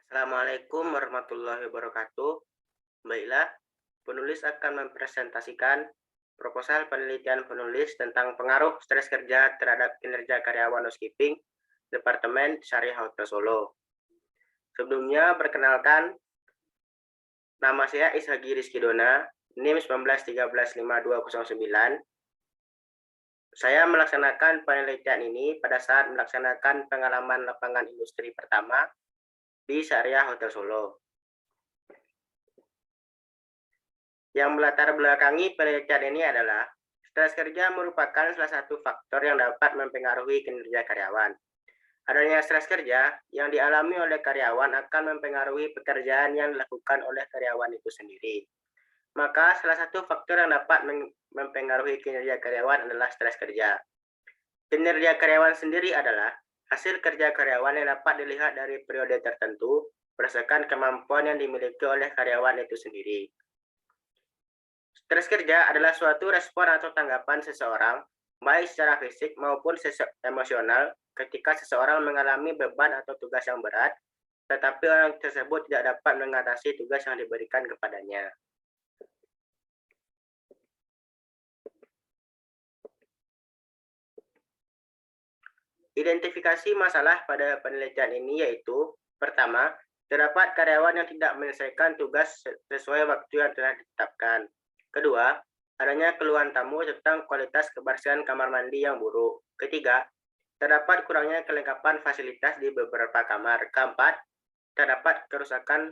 Assalamualaikum warahmatullahi wabarakatuh. Baiklah, penulis akan mempresentasikan proposal penelitian penulis tentang pengaruh stres kerja terhadap kinerja karyawan housekeeping Departemen Syariah Hotel Solo. Sebelumnya, perkenalkan, nama saya Ishagi Rizky Dona, NIM 19135209. Saya melaksanakan penelitian ini pada saat melaksanakan pengalaman lapangan industri pertama di Syariah Hotel Solo. Yang melatar belakangi penelitian ini adalah stres kerja merupakan salah satu faktor yang dapat mempengaruhi kinerja karyawan. Adanya stres kerja yang dialami oleh karyawan akan mempengaruhi pekerjaan yang dilakukan oleh karyawan itu sendiri. Maka salah satu faktor yang dapat mempengaruhi kinerja karyawan adalah stres kerja. Kinerja karyawan sendiri adalah hasil kerja karyawan yang dapat dilihat dari periode tertentu berdasarkan kemampuan yang dimiliki oleh karyawan itu sendiri. Stres kerja adalah suatu respon atau tanggapan seseorang, baik secara fisik maupun emosional, ketika seseorang mengalami beban atau tugas yang berat, tetapi orang tersebut tidak dapat mengatasi tugas yang diberikan kepadanya. Identifikasi masalah pada penelitian ini yaitu, pertama, terdapat karyawan yang tidak menyelesaikan tugas sesuai waktu yang telah ditetapkan. Kedua, adanya keluhan tamu tentang kualitas kebersihan kamar mandi yang buruk. Ketiga, terdapat kurangnya kelengkapan fasilitas di beberapa kamar. Keempat, terdapat kerusakan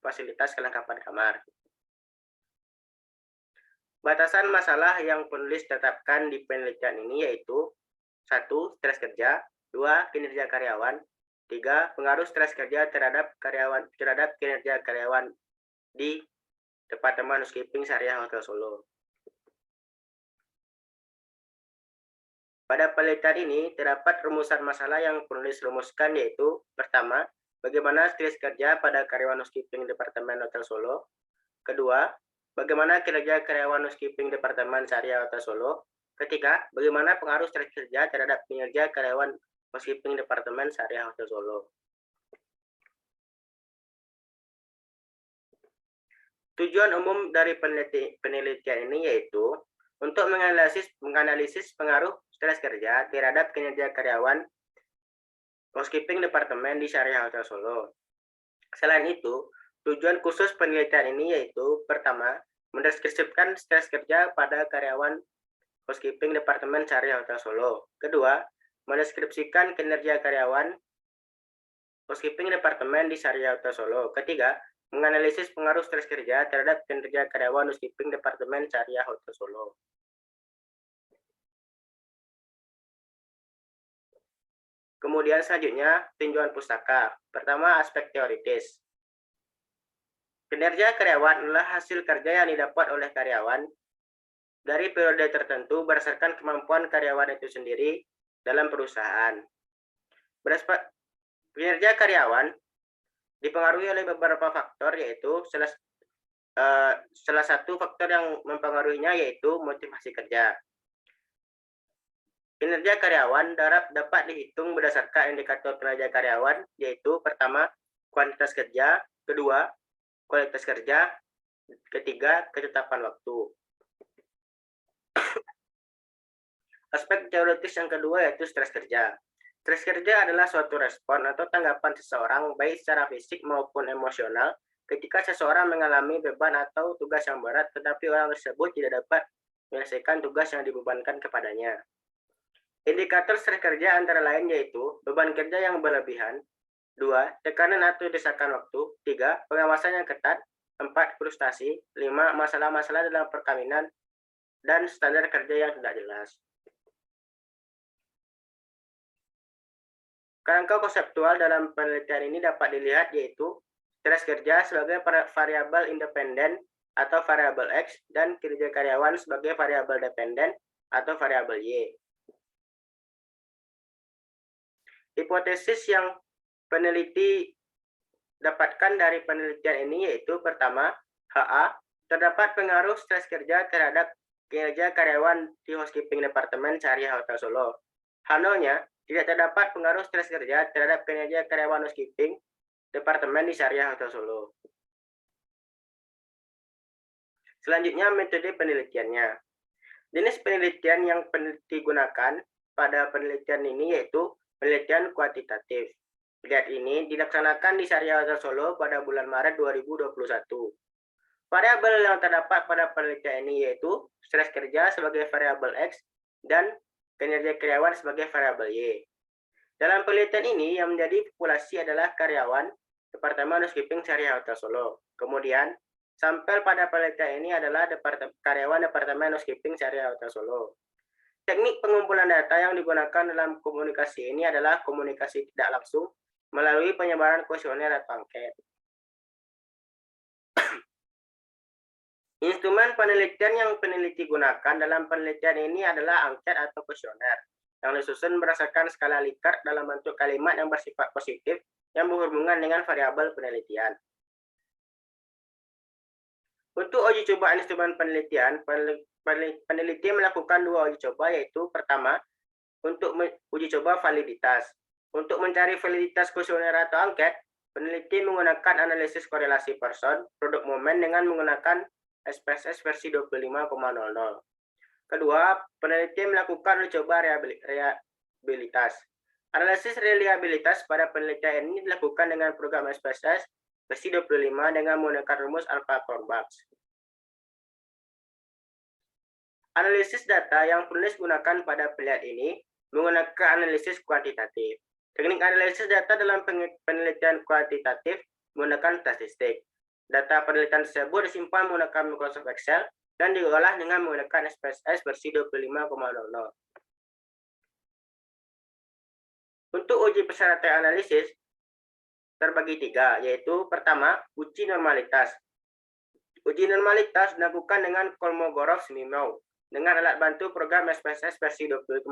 fasilitas kelengkapan kamar. Batasan masalah yang penulis tetapkan di penelitian ini yaitu 1. Stres kerja. 2. Kinerja karyawan. 3. Pengaruh stres kerja terhadap kinerja karyawan di Departemen Housekeeping Syariah Hotel Solo. Pada penelitian ini terdapat rumusan masalah yang penulis rumuskan yaitu, pertama, bagaimana stres kerja pada karyawan housekeeping Departemen Hotel Solo. Kedua, bagaimana kinerja karyawan housekeeping Departemen Syariah Hotel Solo. Ketiga, bagaimana pengaruh stres kerja terhadap kinerja karyawan housekeeping Departemen Syariah Hotel Solo. Tujuan umum dari penelitian ini yaitu untuk menganalisis pengaruh stres kerja terhadap kinerja karyawan housekeeping Departemen di Syariah Hotel Solo. Selain itu, tujuan khusus penelitian ini yaitu, pertama, mendeskripsikan stres kerja pada karyawan housekeeping Departemen Syariah Hotel Solo. Kedua, mendeskripsikan kinerja karyawan housekeeping Departemen di Syariah Hotel Solo. Ketiga, menganalisis pengaruh stres kerja terhadap kinerja karyawan housekeeping Departemen Syariah Hotel Solo. Kemudian selanjutnya, tinjauan pustaka. Pertama, aspek teoritis. Kinerja karyawan adalah hasil kerja yang didapat oleh karyawan dari periode tertentu berdasarkan kemampuan karyawan itu sendiri dalam perusahaan. Kinerja karyawan dipengaruhi oleh beberapa faktor, yaitu salah satu faktor yang mempengaruhinya yaitu motivasi kerja. Kinerja karyawan dapat dihitung berdasarkan indikator kinerja karyawan, yaitu pertama, kuantitas kerja, kedua, kualitas kerja, ketiga, ketetapan waktu. Aspek teoritis yang kedua yaitu stres kerja. Stres kerja adalah suatu respon atau tanggapan seseorang baik secara fisik maupun emosional ketika seseorang mengalami beban atau tugas yang berat tetapi orang tersebut tidak dapat menyelesaikan tugas yang dibebankan kepadanya. Indikator stres kerja antara lain yaitu beban kerja yang berlebihan, 2. Tekanan atau desakan waktu, 3. Pengawasan yang ketat, 4. Frustasi, 5. Masalah-masalah dalam perkawinan, dan standar kerja yang tidak jelas. Kerangka konseptual dalam penelitian ini dapat dilihat yaitu stres kerja sebagai variabel independen atau variabel X dan kinerja karyawan sebagai variabel dependen atau variabel Y. Hipotesis yang peneliti dapatkan dari penelitian ini yaitu, pertama, HA, terdapat pengaruh stres kerja terhadap kinerja karyawan di housekeeping Departemen Syariah Hotel Solo. H0-nya, tidak terdapat pengaruh stres kerja terhadap kinerja karyawan housekeeping Departemen di Syariah Hotel Solo. Selanjutnya, metode penelitiannya. Jenis penelitian yang peneliti gunakan pada penelitian ini yaitu penelitian kuantitatif. Lihat ini dilaksanakan di Syariah Hotel Solo pada bulan Maret 2021. Variabel yang terdapat pada penelitian ini yaitu stres kerja sebagai variabel X dan kinerja karyawan sebagai variabel Y. Dalam penelitian ini yang menjadi populasi adalah karyawan Departemen Housekeeping Syariah Hotel Solo. Kemudian sampel pada penelitian ini adalah karyawan Departemen Housekeeping Syariah Hotel Solo. Teknik pengumpulan data yang digunakan dalam komunikasi ini adalah komunikasi tidak langsung melalui penyebaran kuesioner atau angket. Instrumen penelitian yang peneliti gunakan dalam penelitian ini adalah angket atau kuesioner yang disusun berdasarkan skala Likert dalam bentuk kalimat yang bersifat positif yang berhubungan dengan variabel penelitian. Untuk uji coba instrumen penelitian, peneliti melakukan dua uji coba, yaitu pertama, untuk uji coba validitas. Untuk mencari validitas kuesioner atau angket, peneliti menggunakan analisis korelasi person, produk momen dengan menggunakan SPSS versi 25,00. Kedua, peneliti melakukan uji coba reliabilitas. Analisis reliabilitas pada penelitian ini dilakukan dengan program SPSS versi 25 dengan menggunakan rumus alpha Corbax. Analisis data yang penulis gunakan pada penelitian ini menggunakan analisis kuantitatif. Teknik analisis data dalam penelitian kuantitatif menggunakan statistik. Data penelitian tersebut disimpan menggunakan Microsoft Excel dan diolah dengan menggunakan SPSS versi 25,00. Untuk uji persyaratan analisis terbagi tiga, yaitu pertama, uji normalitas. Uji normalitas dilakukan dengan Kolmogorov-Smirnov dengan alat bantu program SPSS versi 25,00.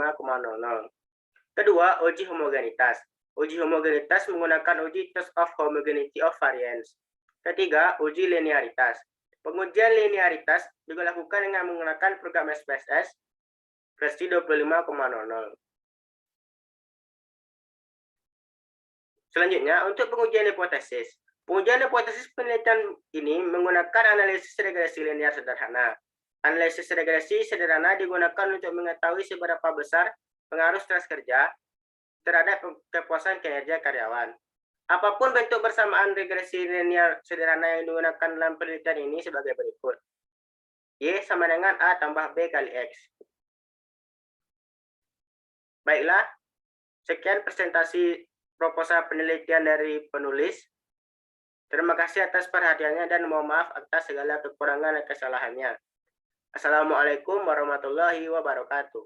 Kedua, uji homogenitas. Uji homogenitas menggunakan uji test of homogeneity of variance. Ketiga, uji linearitas. Pengujian linearitas juga dilakukan dengan menggunakan program SPSS versi 25,00. Selanjutnya, untuk pengujian hipotesis. Pengujian hipotesis penelitian ini menggunakan analisis regresi linear sederhana. Analisis regresi sederhana digunakan untuk mengetahui seberapa besar pengaruh stres kerja terhadap kepuasan kinerja karyawan. Apapun bentuk bersamaan regresi linear sederhana yang digunakan dalam penelitian ini sebagai berikut. Y sama dengan A tambah B kali X. Baiklah, sekian presentasi proposal penelitian dari penulis. Terima kasih atas perhatiannya dan mohon maaf atas segala kekurangan dan kesalahannya. Assalamualaikum warahmatullahi wabarakatuh.